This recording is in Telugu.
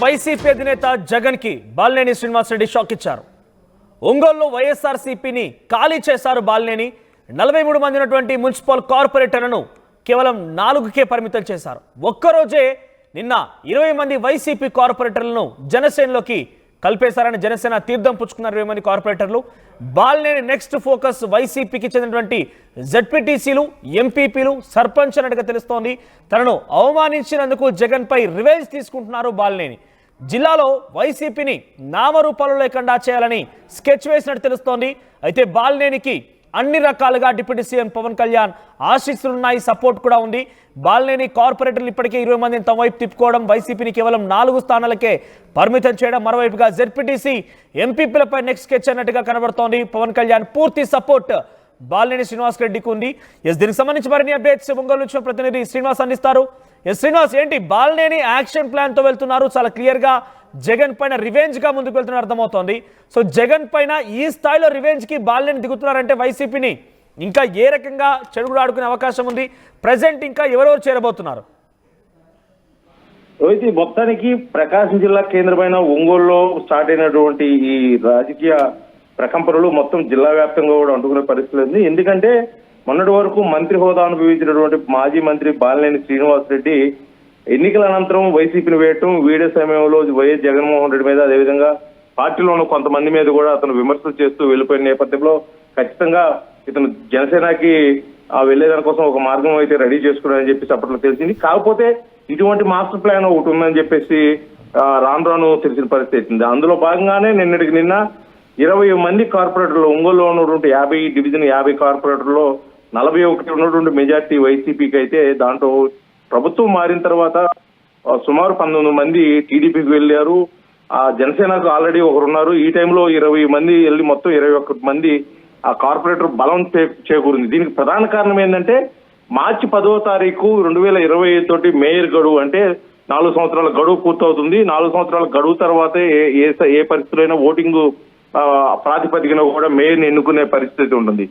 వైసీపీ అధినేత జగన్ కి బాలినేని శ్రీనివాసరెడ్డి షాక్ ఇచ్చారు. ఒంగోలులో వైఎస్ఆర్సీపీని ఖాళీ చేశారు బాలినేని. 43 మంది ఉన్నటువంటి మున్సిపల్ కార్పొరేటర్లను కేవలం 4కే పరిమితం చేశారు. ఒక్కరోజే నిన్న 20 మంది వైసీపీ కార్పొరేటర్లను జనసేనలోకి కలిపేశారని జనసేన తీర్థం పుచ్చుకున్నారు. 20 మంది కార్పొరేటర్లు. బాలినేని నెక్స్ట్ ఫోకస్ వైసీపీకి చెందినటువంటి జెడ్పీటీసీలు, ఎంపీపీలు, సర్పంచ్ అన్నట్టుగా తెలుస్తోంది. తనను అవమానించినందుకు జగన్ పై రివెంజ్ తీసుకుంటున్నారు బాలినేని. జిల్లాలో వైసీపీని నామరూపాలు లేకుండా చేయాలని స్కెచ్ వేసినట్టు తెలుస్తోంది. అయితే బాలినేనికి అన్ని రకాలుగా డిప్యూటీ సీఎం పవన్ కళ్యాణ్ ఆశీస్సులున్నాయి, సపోర్ట్ కూడా ఉంది. బాలినేని కార్పొరేటర్లు ఇప్పటికే 20 మందిని తమ వైపు తిప్పుకోవడం, వైసీపీని కేవలం 4 స్థానాలకే పరిమితం చేయడం, మరోవైపుగా జెడ్పీటీసీ ఎంపీపీలపై నెక్స్ట్ స్కెచ్ అన్నట్టుగా కనబడుతోంది. పవన్ కళ్యాణ్ పూర్తి సపోర్ట్ బాలినేని శ్రీనివాసరెడ్డికి ఉంది. దీనికి సంబంధించి మరిన్ని అప్డేట్స్ ఒంగోలు నుంచి ప్రతినిధి శ్రీనివాస్ అందిస్తారు. శ్రీనివాస్, ఏంటి బాలినేని యాక్షన్ ప్లాన్ తో వెళ్తున్నారు? చాలా క్లియర్ గా జగన్ పైన రివెంజ్ గా ముందుకు వెళ్తున్నారు అర్థమవుతోంది. సో జగన్ పైన ఈ స్థాయిలో రివెంజ్ కి బాలినేని దిగుతున్నారంటే వైసీపీని ఇంకా ఏ రకంగా చెడుగుడు ఆడుకునే అవకాశం ఉంది? ప్రెసెంట్ ఇంకా ఎవరెవరు చేరబోతున్నారు? రోహిత్, మొత్తానికి ప్రకాశం జిల్లా కేంద్రమైన ఒంగోలులో స్టార్ట్ అయినటువంటి ఈ రాజకీయ ప్రకంపనలు మొత్తం జిల్లా వ్యాప్తంగా కూడా అంటుకునే పరిస్థితి ఉంది. ఎందుకంటే మొన్నటి వరకు మంత్రి హోదా అనుభవించినటువంటి మాజీ మంత్రి బాలినేని శ్రీనివాసరెడ్డి ఎన్నికల అనంతరం వైసీపీని వేయటం, వీడే సమయంలో వైఎస్ జగన్మోహన్ రెడ్డి మీద, అదేవిధంగా పార్టీలో ఉన్న కొంతమంది మీద కూడా అతను విమర్శలు చేస్తూ వెళ్ళిపోయిన నేపథ్యంలో ఖచ్చితంగా ఇతను జనసేనకి వెళ్లేదానికోసం ఒక మార్గం అయితే రెడీ చేసుకున్నారని చెప్పేసి అప్పట్లో తెలిసింది. కాకపోతే ఇటువంటి మాస్టర్ ప్లాన్ ఒకటి ఉందని చెప్పేసి రాను రాను తెలిసిన పరిస్థితి ఉంది. అందులో భాగంగానే నిన్నటికి నిన్న 20 మంది కార్పొరేటర్లు, ఒంగోలులో ఉన్నటువంటి 50 డివిజన్ 50 కార్పొరేటర్లో 41 ఉన్నటువంటి మెజార్టీ వైసీపీకి అయితే, దాంట్లో ప్రభుత్వం మారిన తర్వాత సుమారు 19 మంది టీడీపీకి వెళ్ళారు. జనసేనకు ఆల్రెడీ ఒకరున్నారు. ఈ టైంలో 20 మంది వెళ్ళి మొత్తం 21 మంది ఆ కార్పొరేటర్ బలం చేకూరింది. దీనికి ప్రధాన కారణం ఏంటంటే మార్చి 10వ తారీఖు 2025 తోటి మేయర్ గడువు, అంటే 4 సంవత్సరాల గడువు పూర్తవుతుంది. 4 సంవత్సరాల గడువు తర్వాతే ఏ పరిస్థితులైనా ఓటింగ్ ప్రాతిపదికన కూడా మేయర్ని ఎన్నుకునే పరిస్థితి ఉంటుంది.